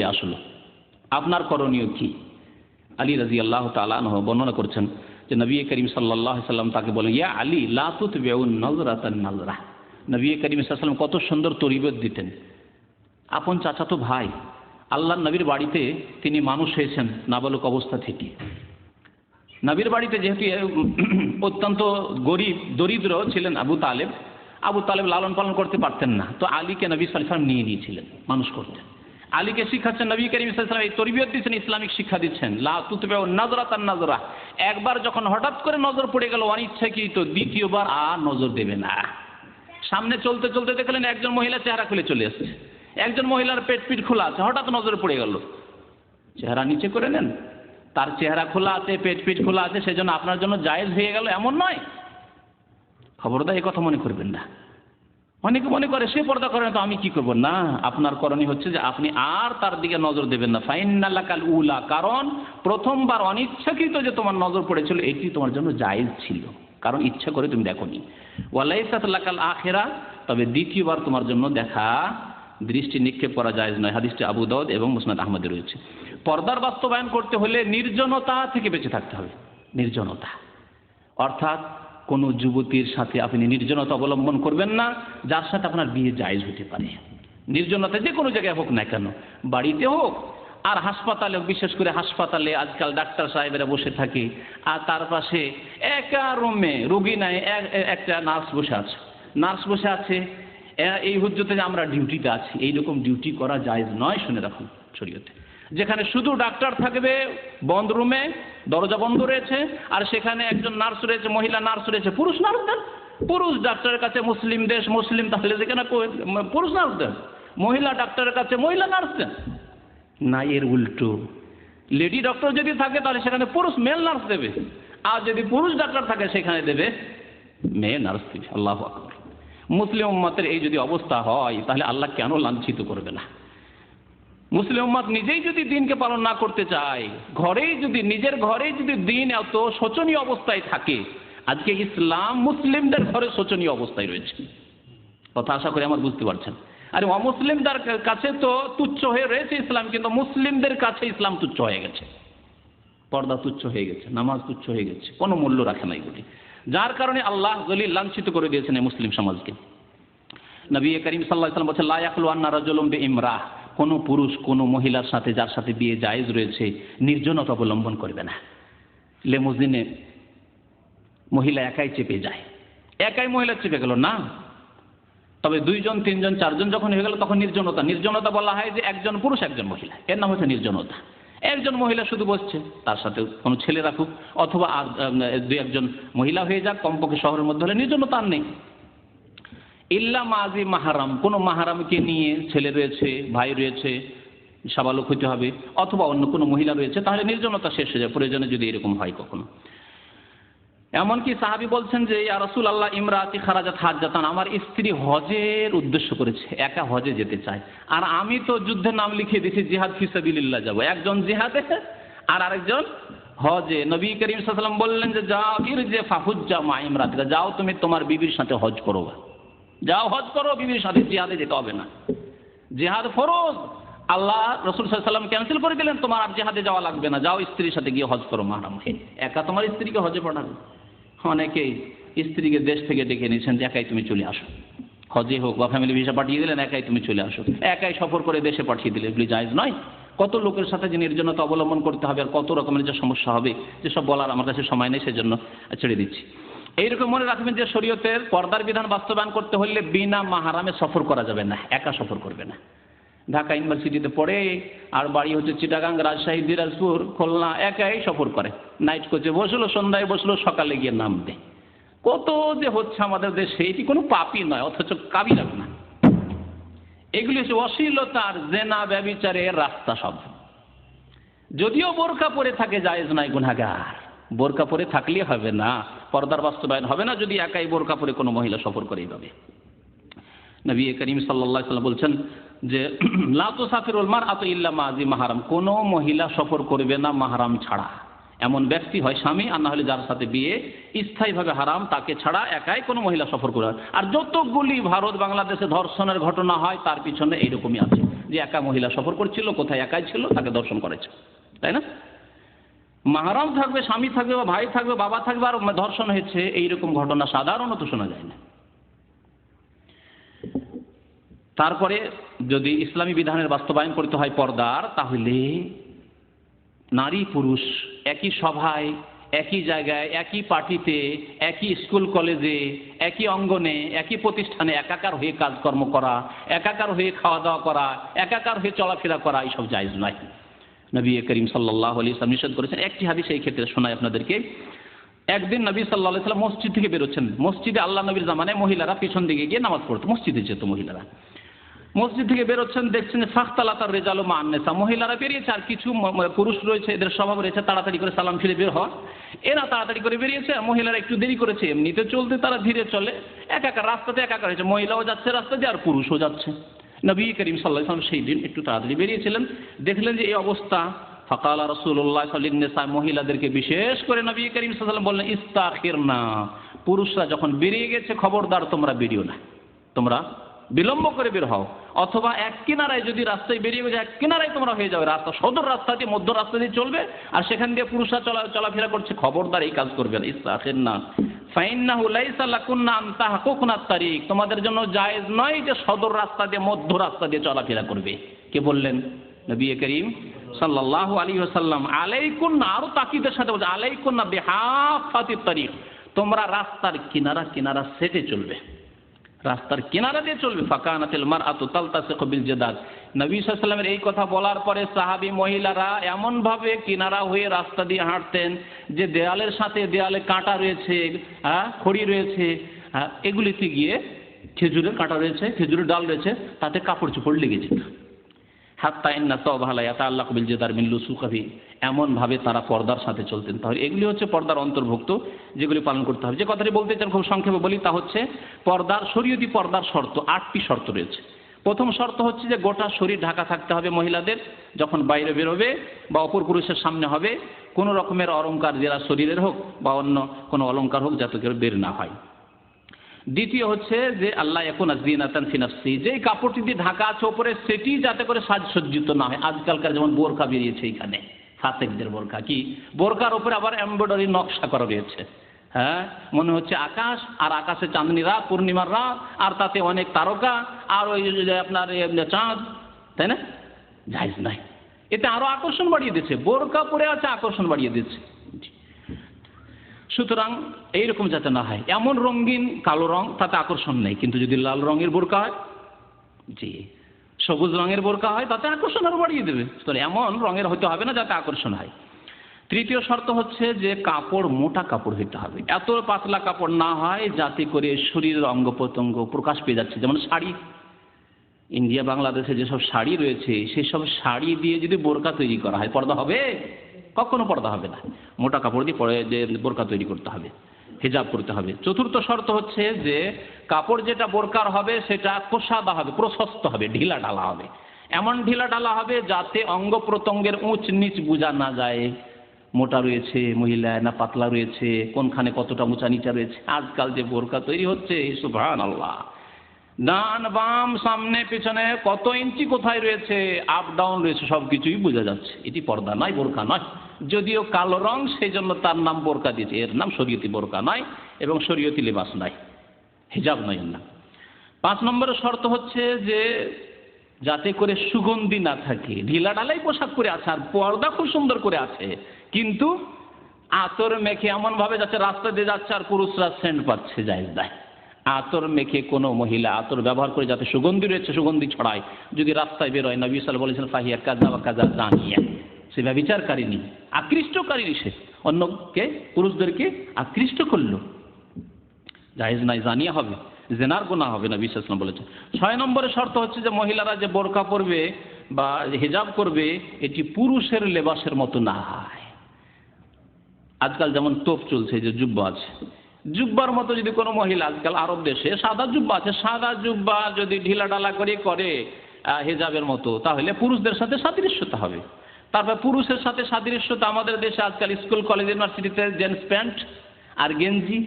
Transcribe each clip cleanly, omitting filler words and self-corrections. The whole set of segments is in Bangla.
চলে আসলো, আপনার করণীয় কি? আলী রাদিয়াল্লাহু তাআলা আনহু বর্ণনা করছেন যে নবী করিম সাল্লাল্লাহু আলাইহি সাল্লাম তাকে বলেন, ইয়া আলী লা তুতবিউন নাযরাতান নাযরা। নবী করিম সাল্লাল্লাহু আলাইহি সাল্লাম কত সুন্দর তরবিয়ত দিতেন। আপন চাচাতো ভাই, আল্লাহর নবীর বাড়িতে তিনি মানুষ হয়েছেন নাবালক অবস্থা থেকে। নবীর বাড়িতে যেহেতু অত্যন্ত গরিব দরিদ্র ছিলেন আবু তালেব, আবু তালেব লালন পালন করতে পারতেন না, তো আলীকে নবী সাল্লাল্লাহু আলাইহি ওয়াসাল্লাম নিয়ে নিয়েছিলেন মানুষ করতেন। আলীকে শিখাচ্ছেন নবী করিম সাল্লাল্লাহু আলাইহি ওয়াসাল্লাম, এই তরবিয়ত দিচ্ছেন, ইসলামিক শিক্ষা দিচ্ছেন। লা তুতবিউ নাযরাতান নাযরা, একবার যখন হঠাৎ করে নজর পড়ে গেল অনিচ্ছাকৃত, দ্বিতীয়বার আর নজর দেবে না। সামনে চলতে চলতে দেখলেন একজন মহিলা চেহারা খুলে চলে আসছে, একজন মহিলার পেট পিট খোলা আছে, হঠাৎ নজরে পড়ে গেল, চেহারা নিচে করে নেন। তার চেহারা খোলা আছে, পেট পিট খোলা আছে, সেজন্য আপনার জন্য জায়েজ হয়ে গেল এমন নয়। খবরদার এই কথা মনে করবেন না। অনেকে মনে করে সে পর্দা করে না তো আমি কি করব, না, আপনার করণীয় হচ্ছে যে আপনি আর তার দিকে নজর দেবেন না। ফাইন্নালাকাল উলা, কারণ প্রথমবার অনিচ্ছাকৃত যে তোমার নজর পড়েছিল এটি তোমার জন্য জায়েজ ছিল, কারণ ইচ্ছা করে তুমি দেখোনি। ওয়ালাইসাত লাকাল আখিরা, তবে দ্বিতীয়বার তোমার জন্য দেখা দৃষ্টি নিক্ষেপ করা জায়েজ নয়। হাদিসটি আবু দাউদ এবং মুসনাদ আহমদে রয়েছে। পর্দার বাস্তবায়ন করতে হলে নির্জনতা থেকে বেঁচে থাকতে হবে। নির্জনতা অর্থাৎ কোনো যুবতীর সাথে আপনি নির্জনতা অবলম্বন করবেন না যার সাথে আপনার বিয়ে জায়েজ হতে পারে। নির্জনতা যে কোনো জায়গায় হোক না কেন, বাড়িতে হোক আর হাসপাতালে, বিশেষ করে হাসপাতালে আজকাল ডাক্তার সাহেবেরা বসে থাকে আর তার পাশে একা রুমে রোগী নাই, একটা নার্স বসে আছে, এই হুজ্জতে যে আমরা ডিউটিতে আছি, এইরকম ডিউটি করা জায়েজ নয়, শুনে রাখুন শরীয়তে। যেখানে শুধু ডাক্তার থাকবে বন্ধ রুমে, দরজা বন্ধ রয়েছে, আর সেখানে একজন নার্স রয়েছে, মহিলা নার্স রয়েছে, পুরুষ নার্স দেন। পুরুষ ডাক্তারের কাছে মুসলিম দেশ, মুসলিম, তাহলে যেখানে পুরুষ নার্স দেন, মহিলা ডাক্তারের কাছে মহিলা নার্স দেন। না, এর উল্টো, লেডি ডক্টর যদি থাকে তাহলে সেখানে পুরুষ মেল নার্স দেবে, আর যদি পুরুষ ডাক্তার থাকে সেখানে দেবে মেয়ে নার্স দেবে। আল্লাহু আকবার। মুসলিম উম্মতের এই যদি অবস্থা হয় তাহলে আল্লাহ কেন লাঞ্ছিত করবে না? মুসলিম উম্মত নিজেই যদি দিনকে পালন না করতে চায়, নিজের ঘরেই যদি দিন এত শোচনীয় অবস্থায় থাকে, আজকে ইসলাম মুসলিমদের ঘরে শোচনীয় অবস্থায় রয়েছে। কথা আশা করি আমার বুঝতে পারছেন। আরে অমুসলিমদের কাছে তো তুচ্ছ হয়ে রয়েছে ইসলাম, কিন্তু মুসলিমদের কাছে ইসলাম তুচ্ছ হয়ে গেছে। পর্দা তুচ্ছ হয়ে গেছে, নামাজ তুচ্ছ হয়ে গেছে, কোনো মূল্য রাখে না এগুলি। যার কারণে আল্লাহ জলিল লাঞ্ছিত করে দিয়েছেন এই মুসলিম সমাজকে। নবী করিম সাল্লাল্লাহু আলাইহি ওয়াসাল্লাম বলেছেন, লা ইয়াখলু আন্না রাজুলুম বিইমরাহ, কোনো পুরুষ কোনো মহিলার সাথে যার সাথে বিয়ে জায়েজ রয়েছে নির্জনতা অবলম্বন করবে না। লেমুজিনে মহিলা একাই চেপে যায়, একাই মহিলা চেপে গেল না, তবে দুইজন তিনজন চারজন যখন হয়ে গেল তখন নির্জনতা বলা হয় যে একজন পুরুষ একজন মহিলা, এর নাম হচ্ছে নির্জনতা। একজন মহিলা শুধু বসছে, তার সাথে কোনো ছেলে রাখুক অথবা আর দুই একজন মহিলা হয়ে যাক, কমপক্ষে শহরের মধ্যে হলে নির্জনতা আর নেই। ইল্লা মাজি মাহারাম, কোনো মাহারামকে নিয়ে, ছেলে রয়েছে, ভাই রয়েছে, সাবালক হতে হবে, অথবা অন্য কোনো মহিলা রয়েছে, তাহলে নির্জনতা শেষ হয়ে যায় প্রয়োজনে যদি এরকম হয় কখনো। এমনকি সাহাবী বলছেন যে ইয়া রাসূলুল্লাহ ইমরাতি খারাজাত হাজ্জাতান, আমার স্ত্রী হজের উদ্দেশ্য করেছে, একা হজে যেতে চায়, আর আমি তো যুদ্ধের নাম লিখিয়ে দিয়েছি, জিহাদ ফি সাবিলিল্লাহ যাব, একজন জিহাদে আর আরেকজন হজে। নবী করিম সাল্লাল্লাহু আলাইহি ওয়াসাল্লাম বললেন যে যাও ইরজি ফাহুজ্জা মা ইমরাতিকা, যাও তুমি তোমার বিবির সাথে হজ করো, যাও হজ করো, বিবির সাথে জিহাদে যেতে হবে না। জিহাদ ফরজ, আল্লাহ রাসূল সাল্লাল্লাহু আলাইহি ওয়াসাল্লাম ক্যান্সেল করে দিলেন, তোমার আর জিহাদে যাওয়া লাগবে না, যাও স্ত্রীর সাথে গিয়ে হজ করো মাহরাম হয়ে। একা তোমার স্ত্রীকে হজে পাঠাবে? অনেকেই স্ত্রীকে দেশ থেকে ডেকে নিয়েছেন যে একাই তুমি চলে আসো, হজে হোক বা ফ্যামিলি ভিসা পাঠিয়ে দিলেন, একাই তুমি চলে আসো, একাই সফর করে দেশে পাঠিয়ে দিলে, এগুলি জায়েজ নয়। কত লোকের সাথে যে নির্জনতা অবলম্বন করতে হবে আর কত রকমের যে সমস্যা হবে, যেসব বলার আমার কাছে সময় নেই, সেজন্য ছেড়ে দিচ্ছি। এইরকম মনে রাখবেন যে শরীয়তের পর্দার বিধান বাস্তবায়ন করতে হলে বিনা মাহারামে সফর করা যাবে না, একা সফর করবে না। ঢাকা ইউনিভার্সিটিতে পড়ে আর বাড়ি হচ্ছে চিটাগাং, রাজশাহী, দিনাজপুর, খুলনা, একাই সফর করে, নাইট কোচে বসলো, সন্ধ্যায় বসলো, সকালে গিয়ে নামবে। কত যে হচ্ছে আমাদের দেশে, এটি কোনো পাপই নয়, অথচ কাবিরা গুনাহ। এগুলি হচ্ছে অশ্লীলতা আর জেনা ব্যভিচারের রাস্তা সব। যদিও বোরকা পরে থাকে জায়েজ নয়, গুনাহগার। বোরকা পরে থাকলেই হবে না, পর্দার বাস্তবায়ন হবে না যদি একাই বোরকা পরে কোনো মহিলা সফর করে এইভাবে। নবী করিম সাল্লাল্লাহু আলাইহি ওয়াসাল্লাম বলছেন যে লা তুসাফিরুল মারআতু ইল্লা মা'জি মাহরাম, কোনো মহিলা সফর করবে না মাহরাম ছাড়া। এমন ব্যক্তি হয় স্বামী, আর না হলে যার সাথে বিয়ে স্থায়ীভাবে হারাম, তাকে ছাড়া একাই কোনো মহিলা সফর করে। আর যতগুলি ভারত বাংলাদেশে ধর্ষণের ঘটনা হয় তার পিছনে এইরকমই আছে, যে একা মহিলা সফর করছিল, কোথায় একাই ছিল, তাকে দর্শন করেছে, তাই না? মাহরাম থাকবে, স্বামী থাকবে, বা ভাই থাকবে, বাবা থাকবে, আর ধর্ষণ হয়েছে, এইরকম ঘটনা সাধারণত শোনা যায় না। তারপরে যদি ইসলামী বিধানের বাস্তবায়ন করতে হয় পর্দার, তাহলে নারী পুরুষ একই সভায়, একই জায়গায়, একই পার্টিতে, একই স্কুল কলেজে, একই অঙ্গনে, একই প্রতিষ্ঠানে একাকার হয়ে কাজকর্ম করা, একাকার হয়ে খাওয়া দাওয়া করা, একাকার হয়ে চলাফেরা করা, এইসব জায়েজ নয়। নবী করিম সাল্লাল্লাহু আলাইহি ওয়াসাল্লাম নিষেধ করেছেন। একটি হাদিস এই ক্ষেত্রে শোনাই আপনাদেরকে। একদিন নবী সাল্লাল্লাহু আলাইহি ওয়াসাল্লাম মসজিদ থেকে বেরোচ্ছেন। মসজিদে আল্লাহ নবীর জামানায় মহিলারা পিছন দিকে গিয়ে নামাজ পড়তো, মসজিদে যেত মহিলারা। মসজিদ থেকে বেরোচ্ছেন, দেখছেন ফাখতালাতার রিজালু মা আন-নিসা, মহিলারা বেরিয়েছে আর কিছু পুরুষ রয়েছে, এদের স্বভাব রয়েছে তাড়াতাড়ি করে সালাম ফিরে বের হওয়া। এরা তাড়াতাড়ি করে বেরিয়েছে, আর মহিলারা একটু দেরি করেছে। এমনিতে চলতে তারা ধীরে চলে, একাকার রাস্তাতে একাকার হয়েছে, মহিলাও যাচ্ছে রাস্তা দিয়ে আর পুরুষও যাচ্ছে। নবী করিম সাল্লাল্লাহু আলাইহি ওয়াসাল্লাম সেই দিন একটু তাড়াতাড়ি বেরিয়েছিলেন, দেখলেন যে এই অবস্থা। ফাকালা রাসূলুল্লাহ সাল্লাল্লাহু আলাইহি ওয়াসাল্লাম, মহিলাদেরকে বিশেষ করে নবী করিম সাল্লাল্লাহু আলাইহি ওয়াসাল্লাম বললেন, ইস্তাখিরনা, পুরুষরা যখন বেরিয়ে গেছে খবরদার তোমরা বেরিও না, তোমরা বিলম্ব করে বের হও, অথবা এক কিনারায় যদি রাস্তায় বেরিয়ে গেছে এক কিনারায় তোমরা হয়ে যাবে, রাস্তা সদর রাস্তা দিয়ে মধ্য রাস্তা দিয়ে চলবে, আর সেখান দিয়ে পুরুষরা চলাফেরা করছে, খবরদার এই কাজ করবে না। ইস্তাখিরনা ফাইন্নাহু লাইসা লাকুন্না আন তাহকুকুনা তারিক, তোমাদের জন্য জায়েজ নয় যে সদর রাস্তা দিয়ে মধ্য রাস্তা দিয়ে চলাফেরা করবে। কে বললেন? নবী করিম সাল্লাল্লাহু আলাইহি ওয়াসাল্লাম। আলাইকুন্না, আরো তাকিদের সাথে বলছে, আলাইকুন্না বিহাফাতিত তারিক, তোমরা রাস্তার কিনারা কিনারা সেটে চলবে, রাস্তার কিনারা দিয়ে চলবে। ফাকানাতিল মারআতু তালতাসিকু বিল জিদার, নবী সাল্লাল্লাহু আলাইহি ওয়াসাল্লামের এই কথা বলার পরে সাহাবী মহিলারা এমন ভাবে কিনারা হয়ে রাস্তা দিয়ে হাঁটতেন যে দেয়ালের সাথে দেয়ালে কাঁটা রয়েছে, খড়ি রয়েছে, এগুলিতে গিয়ে খেজুরের কাঁটা রয়েছে, খেজুরের ডাল রয়েছে, তাতে কাপড় চোপড় লেগে যেত। হাত্তা ইন্না তাওবাহা লা ইয়াতাআল্লাকু বিল জিদার মিন লুসুকিহি, এমন ভাবে তারা পর্দার সাথে চলতেন। তাহলে এগুলি হচ্ছে পর্দার অন্তর্ভুক্ত, যেগুলি পালন করতে হবে। যে কথাটি বলতে চান খুব সংক্ষেপে বলি, তা হচ্ছে পর্দার, শরীয়তি পর্দার শর্ত 8টি শর্ত রয়েছে। প্রথম শর্ত হচ্ছে যে গোটা শরীর ঢাকা থাকতে হবে মহিলাদের, যখন বাইরে বেরোবে বা অপর পুরুষের সামনে হবে, কোনো রকমের অলংকার, যারা শরীরের হোক বা অন্য কোনো অলংকার হোক, যাতে করে বের না হয়। দ্বিতীয় হচ্ছে যে আল্লাহ ইয়াকুনা যিনাতান ফি নাফসি, যে কাপড়টি দিয়ে ঢাকা আছে ওপরে, সেটি যাতে করে সাজসজ্জিত না হয়। আজকালকার যেমন বোরকা বেরিয়েছে, এখানে ফাসেকদের বোরকা, কি বোরকার উপরে আবার এমব্রয়ডারি নকশা করা রয়েছে, মনে হচ্ছে আকাশ, আর আকাশে চাঁদনি রাত, পূর্ণিমার রাত, আর তাতে অনেক তারকা, আর ওই আপনার চাঁদ, তাই না? জায়েজ নাই, এতে আরো আকর্ষণ বাড়িয়ে দিচ্ছে, বোরকা পরে আছে আকর্ষণ বাড়িয়ে দিচ্ছে। সুতরাং এইরকম যাতে না হয়। এমন রঙিন কালো রং, তাতে আকর্ষণ নেই, কিন্তু যদি লাল রঙের বোরকা হয়, জি, সবুজ রঙের বোরকা হয়, তাতে আকর্ষণ আরো বাড়িয়ে দেবে। তো এমন রঙের হতে হবে না যাতে আকর্ষণ হয়। তৃতীয় শর্ত হচ্ছে যে কাপড় মোটা কাপড় হতে হবে, এত পাতলা কাপড় না হয় যাতে করে শরীরের অঙ্গ প্রত্যঙ্গ প্রকাশ পেয়ে যাচ্ছে। যেমন শাড়ি, ইন্ডিয়া বাংলাদেশে যেসব শাড়ি রয়েছে, সেসব শাড়ি দিয়ে যদি বোরকা তৈরি করা হয়, পর্দা হবে? কখনো পর্দা হবে না। মোটা কাপড় দিয়ে পরে যে বোরকা তৈরি করতে হবে, হিজাব করতে হবে। চতুর্থ শর্ত হচ্ছে যে কাপড় যেটা বোরকার হবে সেটা কোষাদা হবে, প্রশস্ত হবে, ঢিলা ঢালা হবে, এমন ঢিলা ঢালা হবে যাতে অঙ্গ প্রত্যঙ্গের উঁচ নিচ বোঝা না যায়, মোটা রয়েছে মহিলা না পাতলা রয়েছে, কোনখানে কতটা উঁচা নিচা রয়েছে। আজকাল যে বোরকা তৈরি হচ্ছে, সুবহানাল্লাহ, ডান বাম সামনে পিছনে কত ইঞ্চি কোথায় রয়েছে, আপ ডাউন রয়েছে, সবকিছুই বোঝা যাচ্ছে। এটি পর্দা নয়, বোরকা নয়। যদিও কালো রং, সেই জন্য তার নাম বোরকা দিয়েছে, এর নাম শরীয়তি বোরকা নয় এবং শরীয়তি লিবাস নয়, হিজাব নয় এর নাম। 5 নম্বরের শর্ত হচ্ছে যে যাতে করে সুগন্ধি না থাকে, ঢিলা ঢালাই পোশাক পরে আছে আর পর্দা খুব সুন্দর করে আছে, কিন্তু আতর মেখে এমন ভাবে যাচ্ছে রাস্তা দিয়ে যাচ্ছে আর পুরুষরা সেন্ট পাচ্ছে, জায়েজ নাই। আতর মেখে কোনো মহিলা আতর ব্যবহার করে যাতে সুগন্ধি রয়েছে, সুগন্ধি ছড়ায়, যদি রাস্তায় বেরোয়, নবী সাল্লাল্লাহু আলাইহি ওয়াসাল্লাম বলেছেন ফাহিয়া কাযা ওয়া কাযা জানিয়া, সে ব্যভিচারকারিনী, আকৃষ্টকারিনী, সে অন্যকে পুরুষদেরকে আকৃষ্ট করলো, জায়েজ নাই, জানিয়া হবে, জেনার গুনাহ হবে, নবী সাল্লাল্লাহু আলাইহি ওয়াসাল্লাম বলেছেন। 6 নম্বরের শর্ত হচ্ছে যে মহিলারা যে বোরকা পরবে বা হিজাব করবে, এটি পুরুষের লেবাসের মতো না হয়। আজকাল যেমন তোপ চলছে, যে জুব্বা আছে, জুব্বার মতো যদি কোনো মহিলা, আজকাল আরব দেশে সাদা জুব্বা আছে, সাদা জুব্বা যদি ঢিলা ঢালা করে হিজাবের মতো, তাহলে পুরুষদের সাথে সাদৃশ্যতা হবে। তারপর পুরুষের সাথে সাদৃশ্যতা, আমাদের দেশে আজকাল স্কুল কলেজ ইউনিভার্সিটিতে জিন্স প্যান্ট আর গেঞ্জি,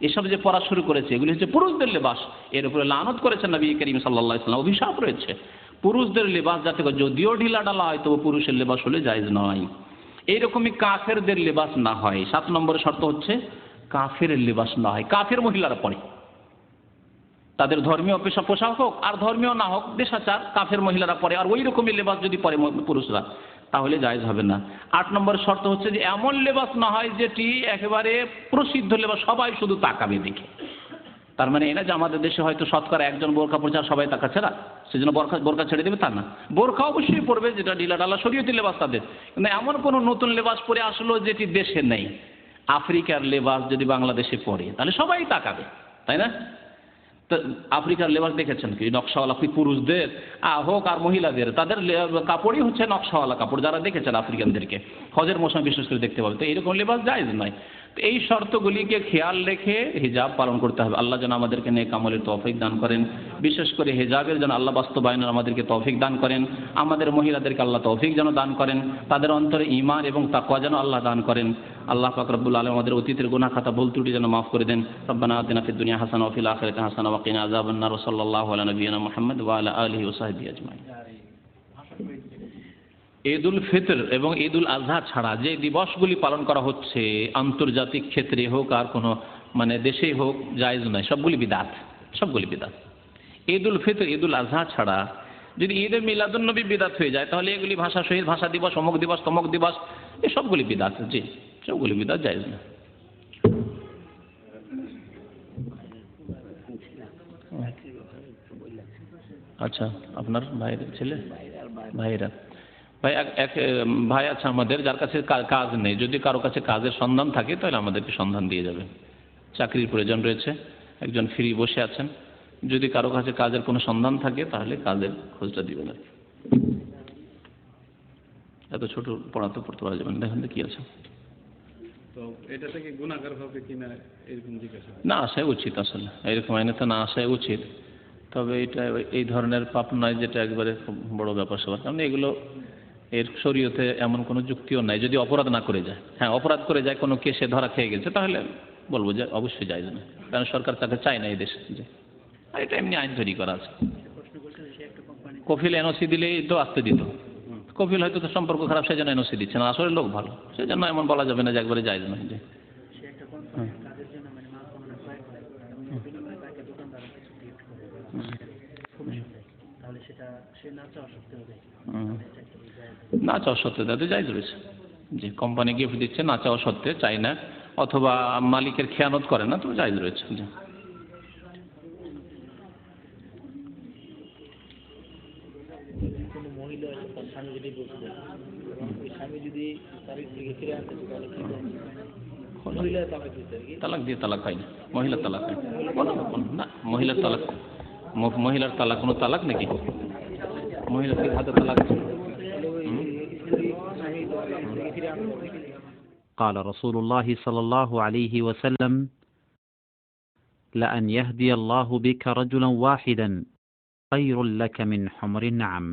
এসব যে পড়া শুরু করেছে, এগুলি হচ্ছে পুরুষদের লেবাস। এর উপরে লানত করেছেন নবী করিম সাল্লাল্লাহু আলাইহি ওয়াসাল্লাম, অভিশাপ রয়েছে। পুরুষদের লেবাস যাতে যদিও ঢিলা ঢালা হয় তবু পুরুষের লেবাস হলে জায়েজ নয়। এইরকমই কাফেরদের লেবাস না হয়। 7 নম্বরের শর্ত হচ্ছে কাফের লেবাস না হয়, কাফের মহিলারা পরে, তাদের ধর্মীয় পেশা পোশাক হোক আর ধর্মীয় না হোক দেশাচার কাফের মহিলারা পরে, আর ওই রকমই লেবাস যদি পরে পুরুষরা তাহলে জায়েজ হবে না। 8 নম্বরের শর্ত হচ্ছে যে এমন লেবাস না হয় যেটি একেবারে প্রসিদ্ধ লেবাস, সবাই শুধু তাকাবে দেখে। তার মানে এই না যে আমাদের দেশে হয়তো শতকরা একজন বোরকা পরছে আর সবাই তাকাচ্ছে না, সেজন্য বোরকা ছেড়ে দেবে তা না, বোরকা অবশ্যই পড়বে, যেটা ঢিলা ঢালা শরীয়তি লেবাস তাদের। কিন্তু এমন কোনো নতুন লেবাস পরে আসলো যেটি দেশে নেই, আফ্রিকার লেবাস যদি বাংলাদেশে পরে তাহলে সবাই তাকাবে, তাই না? তো আফ্রিকার লেবাস দেখেছেন কি নকশাওয়ালা, কি পুরুষদের হোক আর মহিলাদের, তাদের কাপড়ই হচ্ছে নকশাওয়ালা কাপড়। যারা দেখেছেন আফ্রিকানদেরকে হজের মৌসুমে বিশেষ করে দেখতে পাবে। তো এইরকম লেবাস জায়েজ নয়। তো এই শর্তগুলিকে খেয়াল রেখে হিজাব পালন করতে হবে। আল্লাহ যেন আমাদেরকে নেক আমলের তৌফিক দান করেন, বিশেষ করে হিজাবের যেন আল্লাহ বাস্তবায়নের আমাদেরকে তৌফিক দান করেন। আমাদের মহিলাদেরকে আল্লাহ তৌফিক যেন দান করেন, তাদের অন্তরে ঈমান এবং তাকওয়া যেন আল্লাহ দান করেন। আল্লাহ পাক রব্বুল আলামিন আমাদের অতীতের গুনাহ খাতা ভুল ত্রুটি যেন মাফ করে দেন। রব্বানা আতিনা ফিদ দুনিয়া হাসানা ওয়া ফিল আখিরাতি হাসানা ওয়া কিনা আযাবান নার। সাল্লাল্লাহু আলা নবিয়িনা মুহাম্মদ ওয়া আলা আলিহি ওয়া সাহবিহি আজমাইন। ঈদ উল ফিতর এবং ঈদ উল আজহা ছাড়া যে দিবসগুলি পালন করা হচ্ছে আন্তর্জাতিক ক্ষেত্রে হোক আর কোনো দেশেই হোক জায়েজ নয়, সবগুলি বিদআত, সবগুলি বিদআত। ঈদ উল ফিতর ঈদ উল আজহা ছাড়া যদি ঈদে মিলাদুন নবী বিদআত হয়ে যায় তাহলে এগুলি ভাষা শহীদ ভাষা দিবস, অমুক দিবস, তমুক দিবস, এই সবগুলি বিদআত। জি, সবগুলি বিদআত, জায়েজ না। আচ্ছা, আপনার ভাইয়ের ছেলে, ভাইয়েরা ভাই এক ভাই আছে আমাদের, যার কাছে কাজ নেই। যদি কারো কাছে কাজের সন্ধান থাকে তাহলে আমাদেরকে সন্ধান দিয়ে যাবে। চাকরির প্রয়োজন রয়েছে, একজন ফ্রি বসে আছেন, যদি কারো কাছে কাজের কোনো সন্ধান থাকে তাহলে কাজের খোঁজটা দিবেন আর কি। এত ছোট পড়া তো পড়তে পারা যাবে না। দেখেন তো কি আছে। তো এটা থেকে গুনাহগার হবে কিনা এরকম জিজ্ঞাসা না আসাই উচিত, আসলে এরকম আইনেতে না আসাই উচিত। তবে এটা এই ধরনের পাপ নয় যেটা একবারে খুব বড় ব্যাপার সবার, কারণ এগুলো এর শরীয়তে এমন কোনো যুক্তিও নাই। যদি অপরাধ না করে যায়, হ্যাঁ অপরাধ করে যায়, কোনো কেসে ধরা খেয়ে গেছে, তাহলে বলবো যে অবশ্যই জায়েজ না, কারণ সরকার তাকে চায় না এই দেশে। আর এটা এমনি আইন তৈরি করা আছে। কফিল এনওসি দিলেই তো আসতে দিত, কফিল হয়তো তো সম্পর্ক খারাপ সেই জন্য এনওসি দিচ্ছে না, আসলে লোক ভালো, সেই জন্য এমন বলা যাবে না যে একবারে জায়েজ নয়। যে না চাওয়া সত্ত্বে তাতে জায়েজ রয়েছে। যে কোম্পানি গিফট দিচ্ছে না চাওয়া সত্ত্বে, চাই না, অথবা মালিকের খেয়ানত করে না, তো জায়েজ রয়েছে। জি। তালাক দিয়ে তালাক হয় না, মহিলার তালাক হয় না, মহিলার তালাক, মহিলার তালাক কোনো তালাক নাকি? মহিলার হাতে তালাক। قال رسول الله صلى الله عليه وسلم لأن يهدي الله بك رجلا واحدا خير لك من حمر النعم